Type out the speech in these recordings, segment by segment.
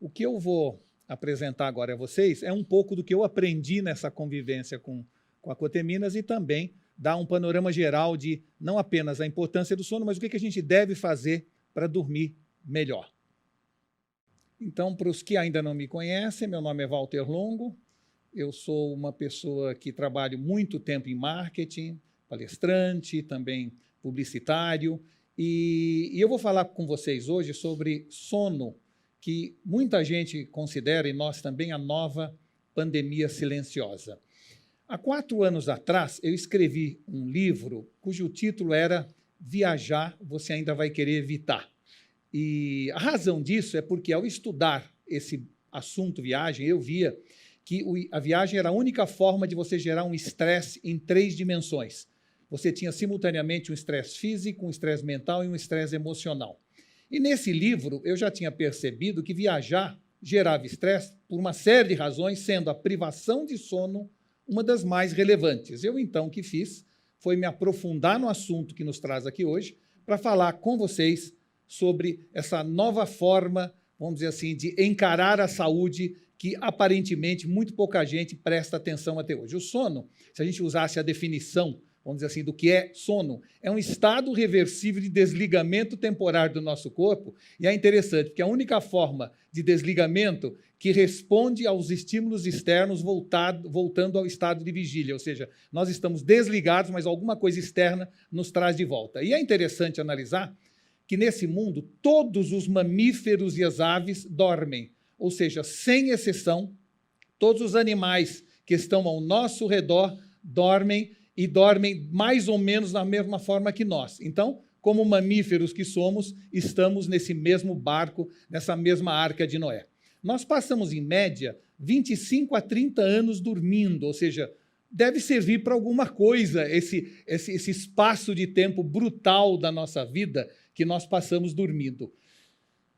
O que eu vou apresentar agora a vocês é um pouco do que eu aprendi nessa convivência com a Coteminas e também dar um panorama geral de não apenas a importância do sono, mas o que a gente deve fazer para dormir melhor. Então, para os que ainda não me conhecem, meu nome é Walter Longo, eu sou uma pessoa que trabalho muito tempo em marketing, palestrante, também publicitário, e eu vou falar com vocês hoje sobre sono, que muita gente considera, e nós também, a nova pandemia silenciosa. Há 4 anos atrás, eu escrevi um livro cujo título era Viajar, você ainda vai querer evitar. E a razão disso é porque, ao estudar esse assunto viagem, eu via que a viagem era a única forma de você gerar um estresse em 3 dimensões. Você tinha simultaneamente um estresse físico, um estresse mental e um estresse emocional. E nesse livro eu já tinha percebido que viajar gerava estresse por uma série de razões, sendo a privação de sono uma das mais relevantes. Eu, então, o que fiz foi me aprofundar no assunto que nos traz aqui hoje para falar com vocês sobre essa nova forma, vamos dizer assim, de encarar a saúde que, aparentemente, muito pouca gente presta atenção até hoje. O sono, se a gente usasse a definição, vamos dizer assim, do que é sono, é um estado reversível de desligamento temporário do nosso corpo, e é interessante, porque a única forma de desligamento que responde aos estímulos externos voltando ao estado de vigília, ou seja, nós estamos desligados, mas alguma coisa externa nos traz de volta. E é interessante analisar que, nesse mundo, todos os mamíferos e as aves dormem, ou seja, sem exceção, todos os animais que estão ao nosso redor dormem, e dormem mais ou menos da mesma forma que nós. Então, como mamíferos que somos, estamos nesse mesmo barco, nessa mesma arca de Noé. Nós passamos, em média, 25 a 30 anos dormindo, ou seja, deve servir para alguma coisa esse espaço de tempo brutal da nossa vida que nós passamos dormindo.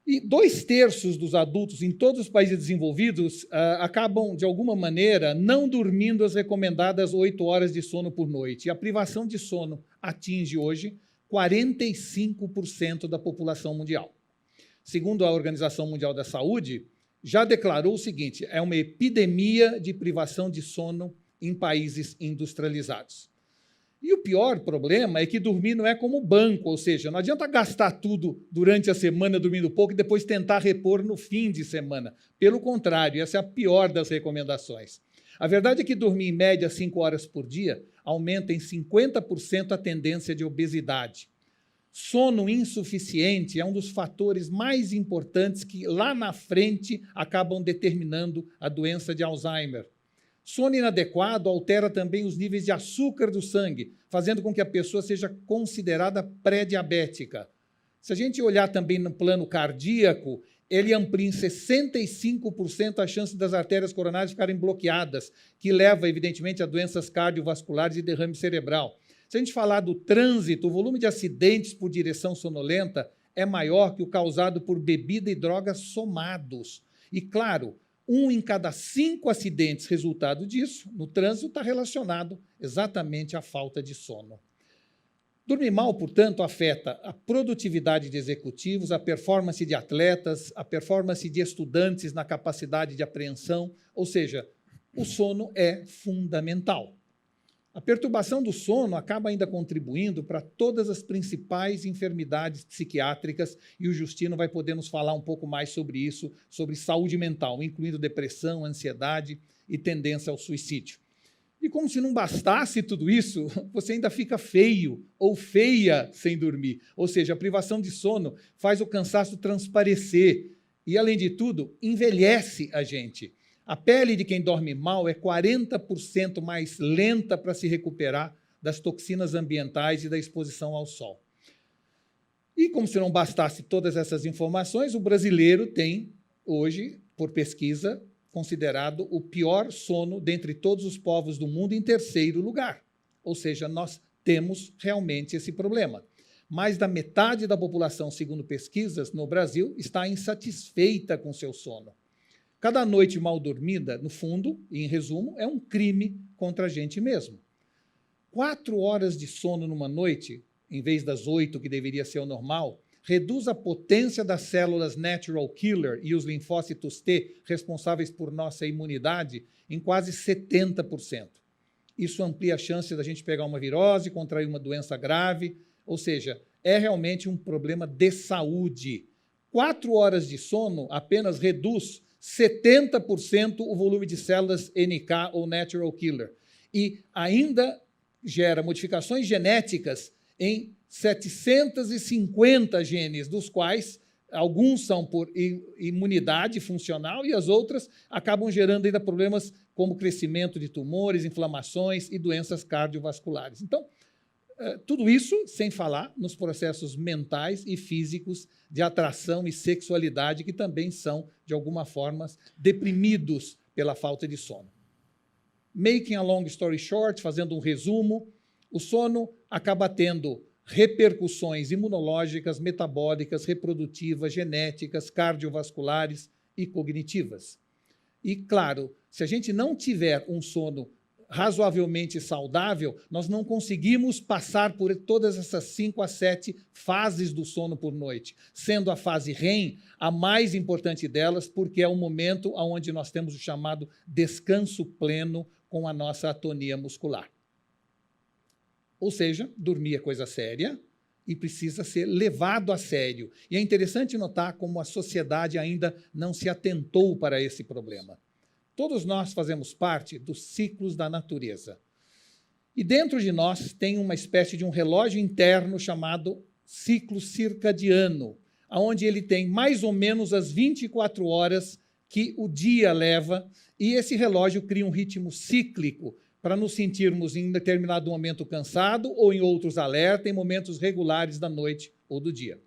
E 2/3 dos adultos em todos os países desenvolvidos acabam, de alguma maneira, não dormindo as recomendadas 8 horas de sono por noite. E a privação de sono atinge hoje 45% da população mundial. Segundo a Organização Mundial da Saúde, já declarou o seguinte: é uma epidemia de privação de sono em países industrializados. E o pior problema é que dormir não é como banco, ou seja, não adianta gastar tudo durante a semana dormindo pouco e depois tentar repor no fim de semana. Pelo contrário, essa é a pior das recomendações. A verdade é que dormir em média 5 horas por dia aumenta em 50% a tendência de obesidade. Sono insuficiente é um dos fatores mais importantes que lá na frente acabam determinando a doença de Alzheimer. Sono inadequado altera também os níveis de açúcar do sangue, fazendo com que a pessoa seja considerada pré-diabética. Se a gente olhar também no plano cardíaco, ele amplia em 65% a chance das artérias coronárias ficarem bloqueadas, que leva, evidentemente, a doenças cardiovasculares e derrame cerebral. Se a gente falar do trânsito, o volume de acidentes por direção sonolenta é maior que o causado por bebida e drogas somados. E, claro, 1 em cada 5 acidentes resultado disso, no trânsito, está relacionado exatamente à falta de sono. Dormir mal, portanto, afeta a produtividade de executivos, a performance de atletas, a performance de estudantes na capacidade de apreensão, ou seja, o sono é fundamental. A perturbação do sono acaba ainda contribuindo para todas as principais enfermidades psiquiátricas, e o Justino vai poder nos falar um pouco mais sobre isso, sobre saúde mental, incluindo depressão, ansiedade e tendência ao suicídio. E como se não bastasse tudo isso, você ainda fica feio ou feia sem dormir. Ou seja, a privação de sono faz o cansaço transparecer e, além de tudo, envelhece a gente. A pele de quem dorme mal é 40% mais lenta para se recuperar das toxinas ambientais e da exposição ao sol. E, como se não bastasse todas essas informações, o brasileiro tem, hoje, por pesquisa, considerado o pior sono dentre todos os povos do mundo em 3º lugar. Ou seja, nós temos realmente esse problema. Mais da metade da população, segundo pesquisas, no Brasil, está insatisfeita com seu sono. Cada noite mal dormida, no fundo, e em resumo, é um crime contra a gente mesmo. 4 horas de sono numa noite, em vez das 8, que deveria ser o normal, reduz a potência das células natural killer e os linfócitos T, responsáveis por nossa imunidade, em quase 70%. Isso amplia a chance da gente pegar uma virose, contrair uma doença grave, ou seja, é realmente um problema de saúde. 4 horas de sono apenas reduz 70% o volume de células NK ou natural killer e ainda gera modificações genéticas em 750 genes, dos quais alguns são por imunidade funcional e as outras acabam gerando ainda problemas como crescimento de tumores, inflamações e doenças cardiovasculares. Então, tudo isso sem falar nos processos mentais e físicos de atração e sexualidade, que também são, de alguma forma, deprimidos pela falta de sono. Making a long story short, fazendo um resumo, o sono acaba tendo repercussões imunológicas, metabólicas, reprodutivas, genéticas, cardiovasculares e cognitivas. E, claro, se a gente não tiver um sono razoavelmente saudável, nós não conseguimos passar por todas essas 5 a 7 fases do sono por noite, sendo a fase REM a mais importante delas, porque é o momento onde nós temos o chamado descanso pleno com a nossa atonia muscular. Ou seja, dormir é coisa séria e precisa ser levado a sério. E é interessante notar como a sociedade ainda não se atentou para esse problema. Todos nós fazemos parte dos ciclos da natureza. E dentro de nós tem uma espécie de um relógio interno chamado ciclo circadiano, onde ele tem mais ou menos as 24 horas que o dia leva, e esse relógio cria um ritmo cíclico para nos sentirmos em determinado momento cansado ou em outros alerta, em momentos regulares da noite ou do dia.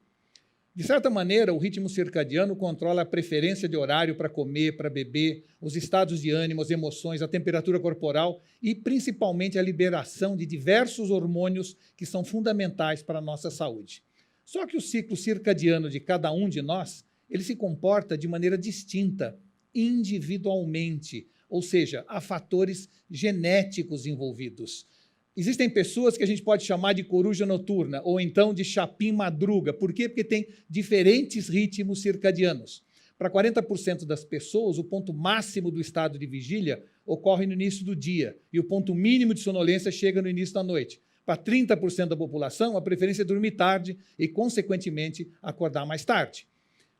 De certa maneira, o ritmo circadiano controla a preferência de horário para comer, para beber, os estados de ânimo, as emoções, a temperatura corporal e, principalmente, a liberação de diversos hormônios que são fundamentais para a nossa saúde. Só que o ciclo circadiano de cada um de nós, ele se comporta de maneira distinta, individualmente, ou seja, há fatores genéticos envolvidos. Existem pessoas que a gente pode chamar de coruja noturna ou então de chapim madruga. Por quê? Porque tem diferentes ritmos circadianos. Para 40% das pessoas, o ponto máximo do estado de vigília ocorre no início do dia e o ponto mínimo de sonolência chega no início da noite. Para 30% da população, a preferência é dormir tarde e, consequentemente, acordar mais tarde.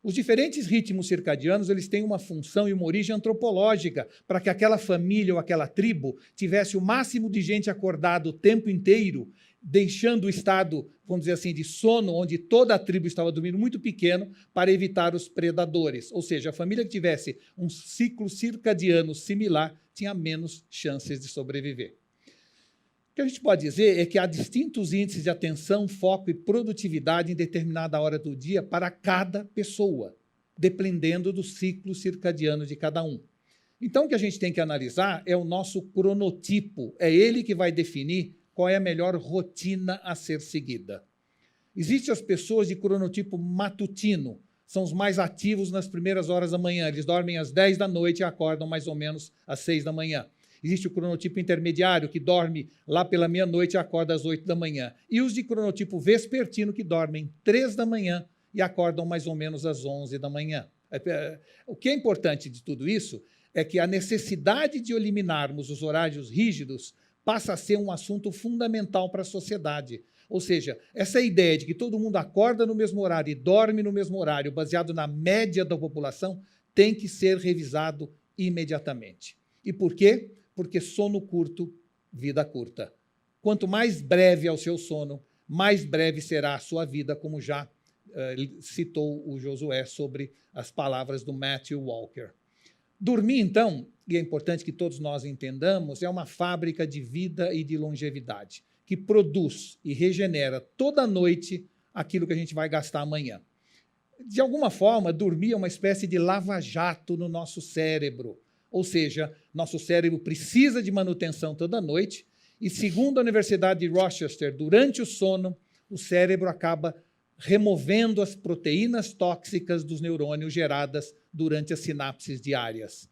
Os diferentes ritmos circadianos, eles têm uma função e uma origem antropológica para que aquela família ou aquela tribo tivesse o máximo de gente acordada o tempo inteiro, deixando o estado, vamos dizer assim, de sono, onde toda a tribo estava dormindo muito pequeno, para evitar os predadores. Ou seja, a família que tivesse um ciclo circadiano similar tinha menos chances de sobreviver. O que a gente pode dizer é que há distintos índices de atenção, foco e produtividade em determinada hora do dia para cada pessoa, dependendo do ciclo circadiano de cada um. Então, o que a gente tem que analisar é o nosso cronotipo. É ele que vai definir qual é a melhor rotina a ser seguida. Existem as pessoas de cronotipo matutino, são os mais ativos nas primeiras horas da manhã. Eles dormem às 10 da noite e acordam mais ou menos às 6 da manhã. Existe o cronotipo intermediário, que dorme lá pela meia-noite e acorda às 8 da manhã. E os de cronotipo vespertino, que dormem 3 da manhã e acordam mais ou menos às 11 da manhã. O que é importante de tudo isso é que a necessidade de eliminarmos os horários rígidos passa a ser um assunto fundamental para a sociedade. Ou seja, essa ideia de que todo mundo acorda no mesmo horário e dorme no mesmo horário, baseado na média da população, tem que ser revisado imediatamente. E por quê? Porque sono curto, vida curta. Quanto mais breve é o seu sono, mais breve será a sua vida, como já citou o Josué sobre as palavras do Matthew Walker. Dormir, então, e é importante que todos nós entendamos, é uma fábrica de vida e de longevidade, que produz e regenera toda noite aquilo que a gente vai gastar amanhã. De alguma forma, dormir é uma espécie de lava-jato no nosso cérebro. Ou seja, nosso cérebro precisa de manutenção toda noite e, segundo a Universidade de Rochester, durante o sono, o cérebro acaba removendo as proteínas tóxicas dos neurônios geradas durante as sinapses diárias.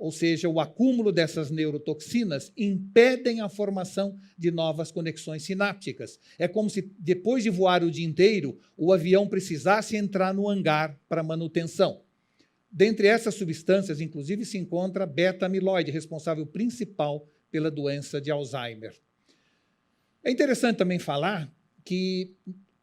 ou seja, o acúmulo dessas neurotoxinas, impedem a formação de novas conexões sinápticas. É como se, depois de voar o dia inteiro, o avião precisasse entrar no hangar para manutenção. Dentre essas substâncias, inclusive, se encontra a beta-amiloide, responsável principal pela doença de Alzheimer. É interessante também falar que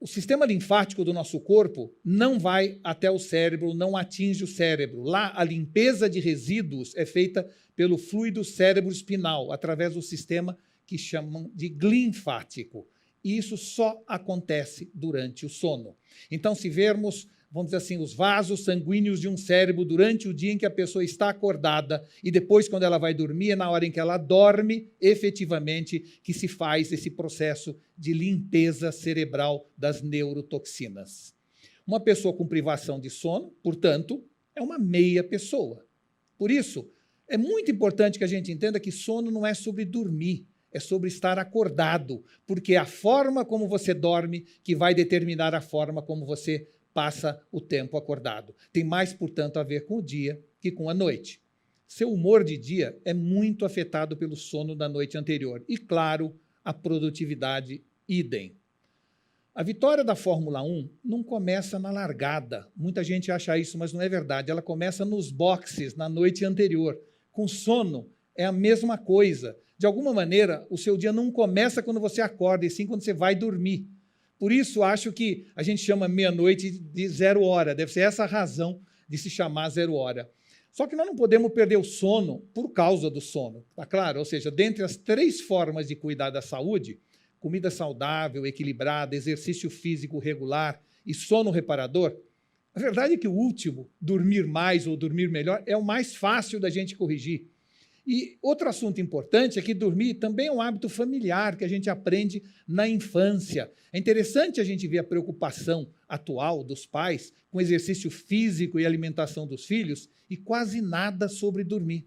o sistema linfático do nosso corpo não vai até o cérebro, não atinge o cérebro. Lá, a limpeza de resíduos é feita pelo fluido cérebro-espinal, através do sistema que chamam de glinfático. E isso só acontece durante o sono. Então, se vermos, vamos dizer assim, os vasos sanguíneos de um cérebro durante o dia em que a pessoa está acordada e depois, quando ela vai dormir, é na hora em que ela dorme, efetivamente, que se faz esse processo de limpeza cerebral das neurotoxinas. Uma pessoa com privação de sono, portanto, é uma meia pessoa. Por isso, é muito importante que a gente entenda que sono não é sobre dormir, é sobre estar acordado, porque é a forma como você dorme que vai determinar a forma como você passa o tempo acordado. Tem mais, portanto, a ver com o dia que com a noite. Seu humor de dia é muito afetado pelo sono da noite anterior. E, claro, a produtividade, idem. A vitória da Fórmula 1 não começa na largada. Muita gente acha isso, mas não é verdade. Ela começa nos boxes, na noite anterior. Com sono, é a mesma coisa. De alguma maneira, o seu dia não começa quando você acorda, e sim quando você vai dormir. Por isso, acho que a gente chama meia-noite de 0 hora. Deve ser essa a razão de se chamar 0 hora. Só que nós não podemos perder o sono por causa do sono, tá claro? Ou seja, dentre as 3 formas de cuidar da saúde, comida saudável, equilibrada, exercício físico regular e sono reparador, a verdade é que o último, dormir mais ou dormir melhor, é o mais fácil da gente corrigir. E outro assunto importante é que dormir também é um hábito familiar que a gente aprende na infância. É interessante a gente ver a preocupação atual dos pais com exercício físico e alimentação dos filhos e quase nada sobre dormir.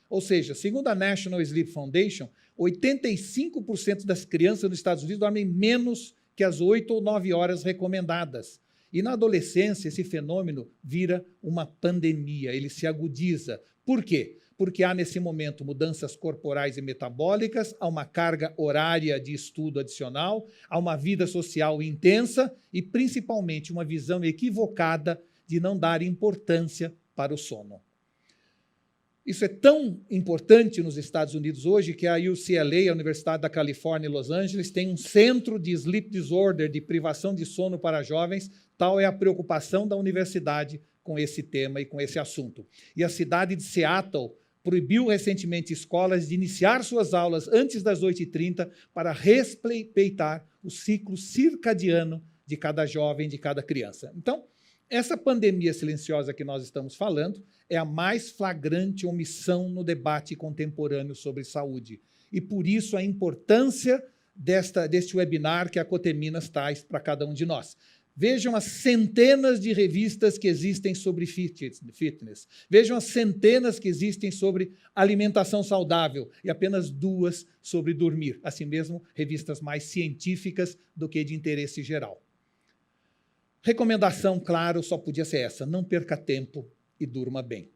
Ou seja, segundo a National Sleep Foundation, 85% das crianças nos Estados Unidos dormem menos que as 8 ou 9 horas recomendadas. E na adolescência, esse fenômeno vira uma pandemia, ele se agudiza. Por quê? Porque há, nesse momento, mudanças corporais e metabólicas, há uma carga horária de estudo adicional, há uma vida social intensa e, principalmente, uma visão equivocada de não dar importância para o sono. Isso é tão importante nos Estados Unidos hoje que a UCLA, a Universidade da Califórnia em Los Angeles, tem um centro de sleep disorder, de privação de sono para jovens. Tal é a preocupação da universidade com esse tema e com esse assunto. E a cidade de Seattle proibiu recentemente escolas de iniciar suas aulas antes das 8h30 para respeitar o ciclo circadiano de cada jovem, de cada criança. Então, essa pandemia silenciosa que nós estamos falando é a mais flagrante omissão no debate contemporâneo sobre saúde. E, por isso, a importância deste webinar que a Coteminas traz para cada um de nós. Vejam as centenas de revistas que existem sobre fitness. Vejam as centenas que existem sobre alimentação saudável e apenas 2 sobre dormir. Assim mesmo, revistas mais científicas do que de interesse geral. Recomendação, claro, só podia ser essa: não perca tempo e durma bem.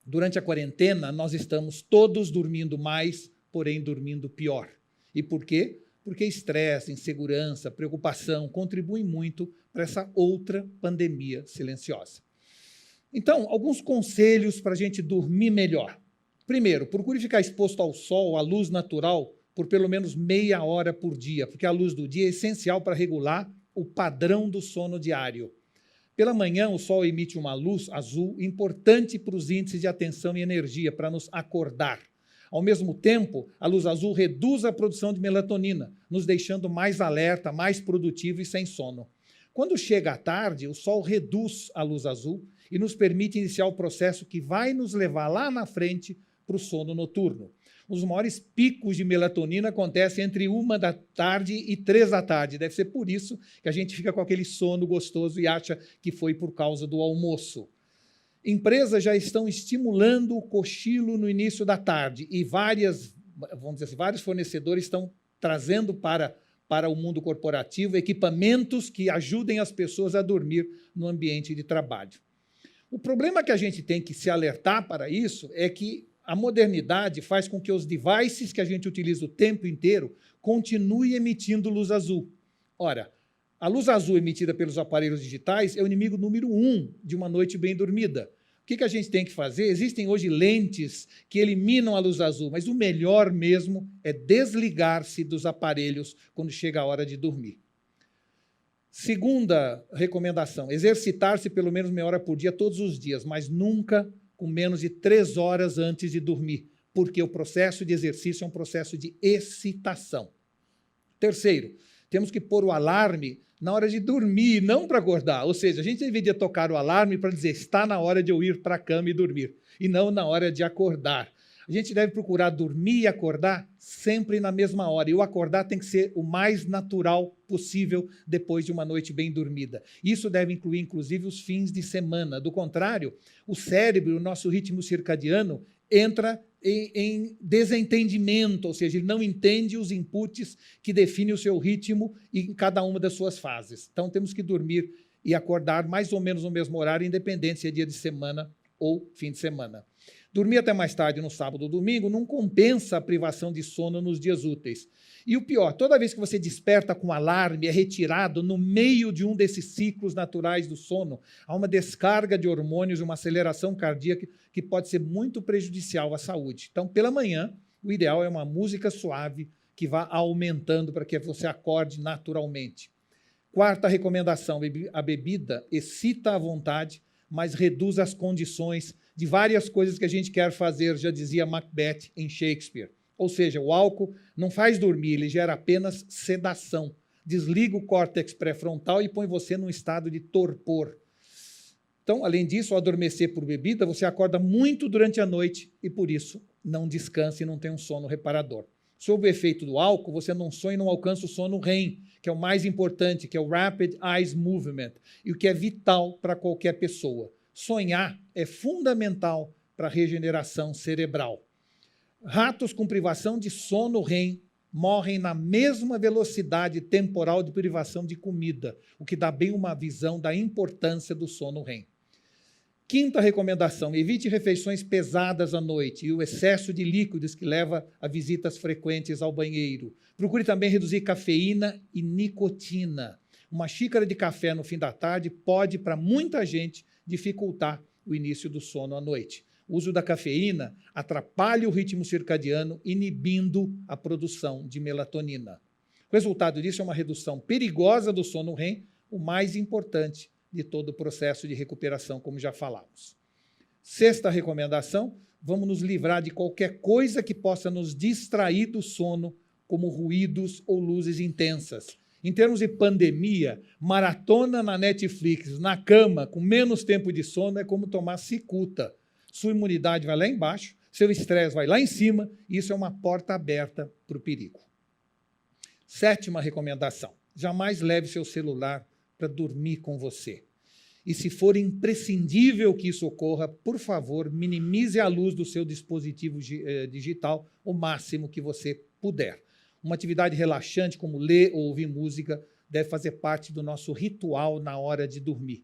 Durante a quarentena, nós estamos todos dormindo mais, porém dormindo pior. E por quê? Porque estresse, insegurança, preocupação contribuem muito para essa outra pandemia silenciosa. Então, alguns conselhos para a gente dormir melhor. Primeiro, procure ficar exposto ao sol, à luz natural, por pelo menos meia hora por dia, porque a luz do dia é essencial para regular o padrão do sono diário. Pela manhã, o sol emite uma luz azul importante para os índices de atenção e energia, para nos acordar. Ao mesmo tempo, a luz azul reduz a produção de melatonina, nos deixando mais alerta, mais produtivo e sem sono. Quando chega a tarde, o sol reduz a luz azul e nos permite iniciar o processo que vai nos levar lá na frente para o sono noturno. Os maiores picos de melatonina acontecem entre 13h e 3h. Deve ser por isso que a gente fica com aquele sono gostoso e acha que foi por causa do almoço. Empresas já estão estimulando o cochilo no início da tarde e vários fornecedores estão trazendo para o mundo corporativo equipamentos que ajudem as pessoas a dormir no ambiente de trabalho. O problema que a gente tem que se alertar para isso é que a modernidade faz com que os devices que a gente utiliza o tempo inteiro continuem emitindo luz azul. Ora, a luz azul emitida pelos aparelhos digitais é o inimigo número 1 de uma noite bem dormida. O que a gente tem que fazer? Existem hoje lentes que eliminam a luz azul, mas o melhor mesmo é desligar-se dos aparelhos quando chega a hora de dormir. Segunda recomendação, exercitar-se pelo menos meia hora por dia todos os dias, mas nunca com menos de 3 horas antes de dormir, porque o processo de exercício é um processo de excitação. Terceiro, temos que pôr o alarme na hora de dormir, não para acordar. Ou seja, a gente deveria tocar o alarme para dizer está na hora de eu ir para a cama e dormir, e não na hora de acordar. A gente deve procurar dormir e acordar sempre na mesma hora. E o acordar tem que ser o mais natural possível depois de uma noite bem dormida. Isso deve incluir, inclusive, os fins de semana. Do contrário, o cérebro, o nosso ritmo circadiano, entra em desentendimento, ou seja, ele não entende os inputs que definem o seu ritmo em cada uma das suas fases. Então, temos que dormir e acordar mais ou menos no mesmo horário, independente se é dia de semana ou fim de semana. Dormir até mais tarde no sábado ou domingo não compensa a privação de sono nos dias úteis. E o pior, toda vez que você desperta com alarme, é retirado no meio de um desses ciclos naturais do sono, há uma descarga de hormônios e uma aceleração cardíaca que pode ser muito prejudicial à saúde. Então, pela manhã, o ideal é uma música suave que vá aumentando para que você acorde naturalmente. Quarta recomendação, a bebida excita à vontade, mas reduz as condições de várias coisas que a gente quer fazer, já dizia Macbeth em Shakespeare. Ou seja, o álcool não faz dormir, ele gera apenas sedação. Desliga o córtex pré-frontal e põe você num estado de torpor. Então, além disso, ao adormecer por bebida, você acorda muito durante a noite e, por isso, não descansa e não tem um sono reparador. Sob o efeito do álcool, você não sonha e não alcança o sono REM, que é o mais importante, que é o Rapid Eye Movement, e o que é vital para qualquer pessoa. Sonhar é fundamental para a regeneração cerebral. Ratos com privação de sono REM morrem na mesma velocidade temporal de privação de comida, o que dá bem uma visão da importância do sono REM. Quinta recomendação, evite refeições pesadas à noite e o excesso de líquidos que leva a visitas frequentes ao banheiro. Procure também reduzir cafeína e nicotina. Uma xícara de café no fim da tarde pode, para muita gente, dificultar o início do sono à noite. O uso da cafeína atrapalha o ritmo circadiano, inibindo a produção de melatonina. O resultado disso é uma redução perigosa do sono REM, o mais importante de todo o processo de recuperação, como já falamos. Sexta recomendação, vamos nos livrar de qualquer coisa que possa nos distrair do sono, como ruídos ou luzes intensas. Em termos de pandemia, maratona na Netflix, na cama, com menos tempo de sono, é como tomar cicuta. Sua imunidade vai lá embaixo, seu estresse vai lá em cima, e isso é uma porta aberta para o perigo. Sétima recomendação, jamais leve seu celular para dormir com você. E se for imprescindível que isso ocorra, por favor, minimize a luz do seu dispositivo digital o máximo que você puder. Uma atividade relaxante, como ler ou ouvir música, deve fazer parte do nosso ritual na hora de dormir.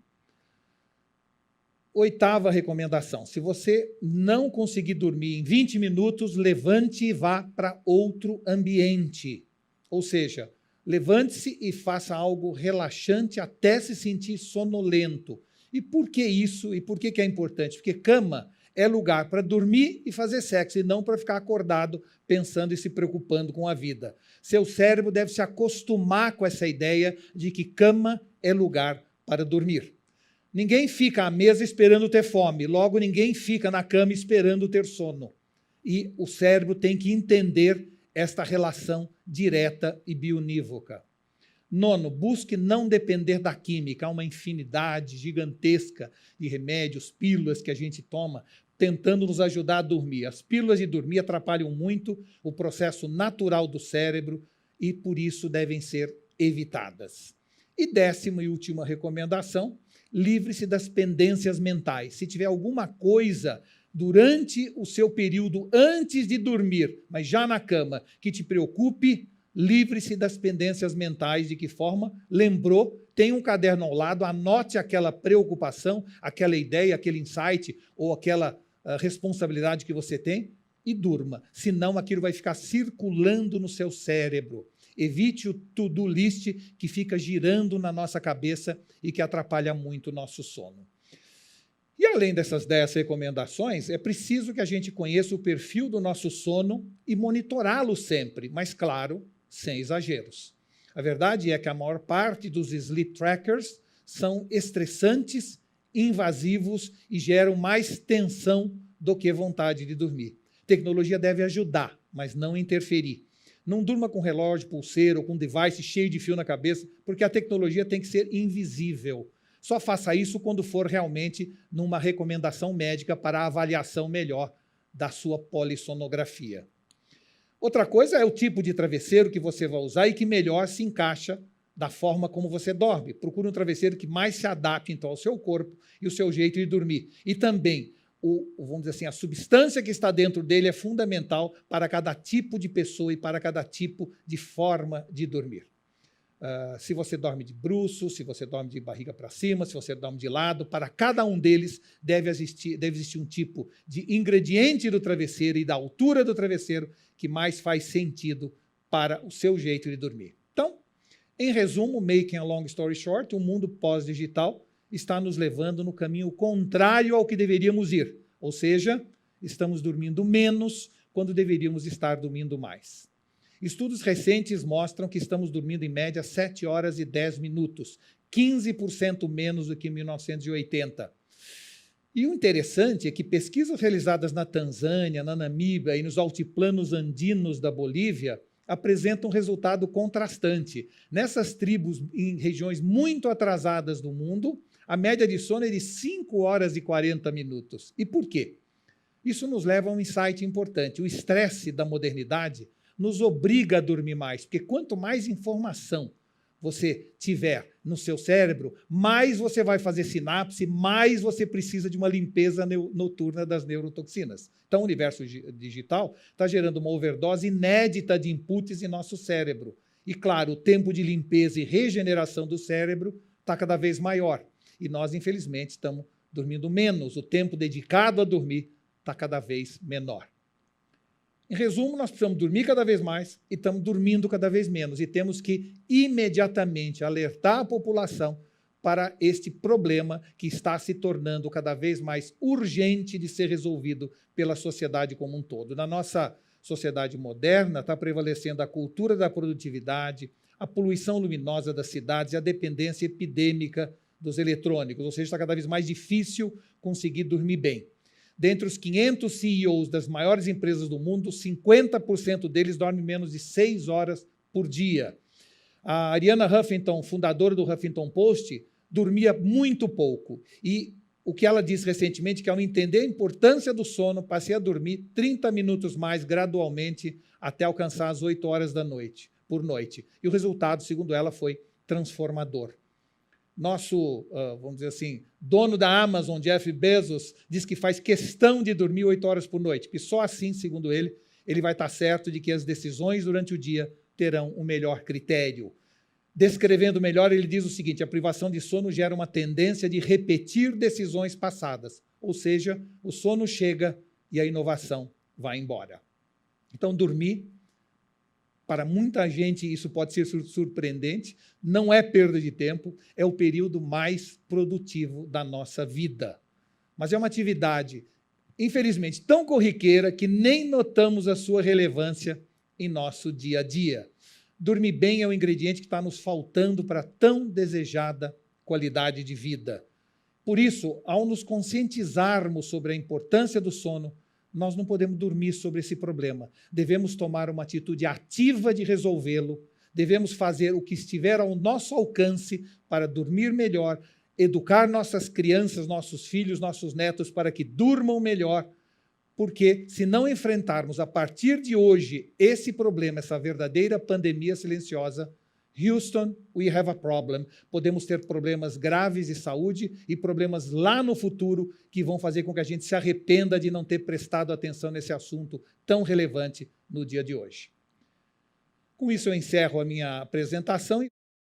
Oitava recomendação, se você não conseguir dormir em 20 minutos, levante e vá para outro ambiente. Ou seja, levante-se e faça algo relaxante até se sentir sonolento. E por que isso? E por que é importante? Porque cama é lugar para dormir e fazer sexo, e não para ficar acordado pensando e se preocupando com a vida. Seu cérebro deve se acostumar com essa ideia de que cama é lugar para dormir. Ninguém fica à mesa esperando ter fome, logo ninguém fica na cama esperando ter sono. E o cérebro tem que entender esta relação direta e bionívoca. Nono, busque não depender da química. Há uma infinidade gigantesca de remédios, pílulas que a gente toma, tentando nos ajudar a dormir. As pílulas de dormir atrapalham muito o processo natural do cérebro e, por isso, devem ser evitadas. E décima e última recomendação, livre-se das pendências mentais. Se tiver alguma coisa durante o seu período antes de dormir, mas já na cama, que te preocupe, livre-se das pendências mentais. De que forma? Lembrou, tem um caderno ao lado, anote aquela preocupação, aquela ideia, aquele insight ou aquela responsabilidade que você tem e durma. Senão, aquilo vai ficar circulando no seu cérebro. Evite o to-do list que fica girando na nossa cabeça e que atrapalha muito o nosso sono. E além dessas 10 recomendações, é preciso que a gente conheça o perfil do nosso sono e monitorá-lo sempre, mas, claro, sem exageros. A verdade é que a maior parte dos sleep trackers são estressantes, invasivos e geram mais tensão do que vontade de dormir. Tecnologia deve ajudar, mas não interferir. Não durma com relógio, pulseira ou com device cheio de fio na cabeça, porque a tecnologia tem que ser invisível. Só faça isso quando for realmente numa recomendação médica para a avaliação melhor da sua polissonografia. Outra coisa é o tipo de travesseiro que você vai usar e que melhor se encaixa da forma como você dorme. Procure um travesseiro que mais se adapte então, ao seu corpo e ao seu jeito de dormir. E também, vamos dizer assim, a substância que está dentro dele é fundamental para cada tipo de pessoa e para cada tipo de forma de dormir. Se você dorme de bruços, se você dorme de barriga para cima, se você dorme de lado, para cada um deles deve existir um tipo de ingrediente do travesseiro e da altura do travesseiro que mais faz sentido para o seu jeito de dormir. Então, em resumo, making a long story short, o mundo pós-digital está nos levando no caminho contrário ao que deveríamos ir, ou seja, estamos dormindo menos quando deveríamos estar dormindo mais. Estudos recentes mostram que estamos dormindo em média 7 horas e 10 minutos, 15% menos do que em 1980. E o interessante é que pesquisas realizadas na Tanzânia, na Namíbia e nos altiplanos andinos da Bolívia apresentam um resultado contrastante. Nessas tribos em regiões muito atrasadas do mundo, a média de sono é de 5 horas e 40 minutos. E por quê? Isso nos leva a um insight importante. O estresse da modernidade nos obriga a dormir mais, porque quanto mais informação você tiver no seu cérebro, mais você vai fazer sinapse, mais você precisa de uma limpeza noturna das neurotoxinas. Então, o universo digital está gerando uma overdose inédita de inputs em nosso cérebro. E, claro, o tempo de limpeza e regeneração do cérebro está cada vez maior. E nós, infelizmente, estamos dormindo menos. O tempo dedicado a dormir está cada vez menor. Em resumo, nós precisamos dormir cada vez mais e estamos dormindo cada vez menos. E temos que imediatamente alertar a população para este problema que está se tornando cada vez mais urgente de ser resolvido pela sociedade como um todo. Na nossa sociedade moderna, está prevalecendo a cultura da produtividade, a poluição luminosa das cidades e a dependência epidêmica dos eletrônicos, ou seja, está cada vez mais difícil conseguir dormir bem. Dentre os 500 CEOs das maiores empresas do mundo, 50% deles dormem menos de 6 horas por dia. A Arianna Huffington, fundadora do Huffington Post, dormia muito pouco. E o que ela disse recentemente, que ao entender a importância do sono, passei a dormir 30 minutos mais gradualmente até alcançar as 8 horas por noite. E o resultado, segundo ela, foi transformador. Nosso, vamos dizer assim, dono da Amazon, Jeff Bezos, diz que faz questão de dormir 8 horas por noite, porque só assim, segundo ele, ele vai estar certo de que as decisões durante o dia terão o melhor critério. Descrevendo melhor, ele diz o seguinte: a privação de sono gera uma tendência de repetir decisões passadas, ou seja, o sono chega e a inovação vai embora. Então, dormir, para muita gente isso pode ser surpreendente, não é perda de tempo, é o período mais produtivo da nossa vida. Mas é uma atividade, infelizmente, tão corriqueira que nem notamos a sua relevância em nosso dia a dia. Dormir bem é o ingrediente que está nos faltando para a tão desejada qualidade de vida. Por isso, ao nos conscientizarmos sobre a importância do sono, nós não podemos dormir sobre esse problema. Devemos tomar uma atitude ativa de resolvê-lo, devemos fazer o que estiver ao nosso alcance para dormir melhor, educar nossas crianças, nossos filhos, nossos netos para que durmam melhor, porque se não enfrentarmos a partir de hoje esse problema, essa verdadeira pandemia silenciosa, Houston, we have a problem. Podemos ter problemas graves de saúde e problemas lá no futuro que vão fazer com que a gente se arrependa de não ter prestado atenção nesse assunto tão relevante no dia de hoje. Com isso, eu encerro a minha apresentação.